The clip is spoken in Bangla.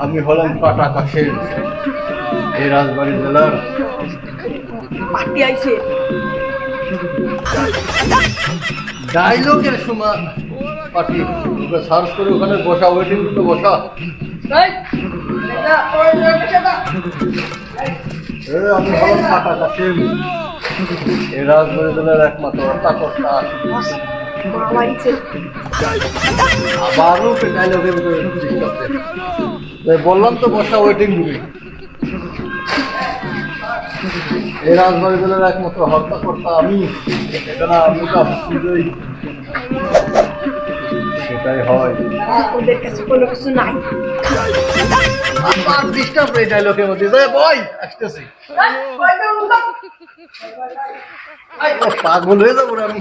আমি হলাম কাটা কাশেম, এই রাজবাড়ী জেলার পার্টি আইছে। ডায়লগের সময় পার্টি সার্চ করে ওখানে বসা, ওয়েটিং রুমে বসা। আমি হলাম কাটা কাশেম, এই রাজবাড়ী জেলার একমাত্র হর্তাকর্তা। আবারও ডায়লগের ভিতরে বললাম তো বসা ওয়েটিং রুমে। এই রাজবাড়ী জেলার একমাত্র হর্তাকর্তা আমি, সেটাই হয়। ওদের কাছে কোনো কিছু নাই। ডিস্টার্ব এই ডায়লগের মধ্যে বই আসতেছি, পাগল হয়ে যাবো আমি।